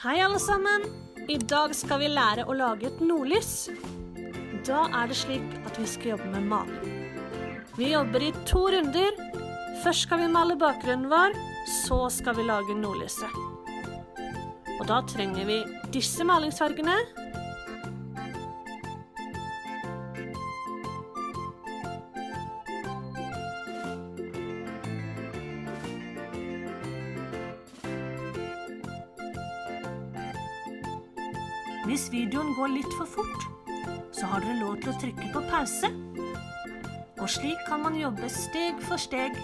Hei alle sammen! I dag skal vi lære å lage et nordlys. Da er det slik at vi skal jobbe med maling. Vi jobber i 2 runder. Først skal vi male bakgrunnen vår, så skal vi lage nordlyset. Og da trenger vi disse malingsfargene. Hvis videoen går litt for fort, så har dere lov til å trykke på pause. Og slik kan man jobbe steg for steg.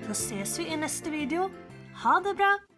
Så ses vi i neste video. Ha det bra!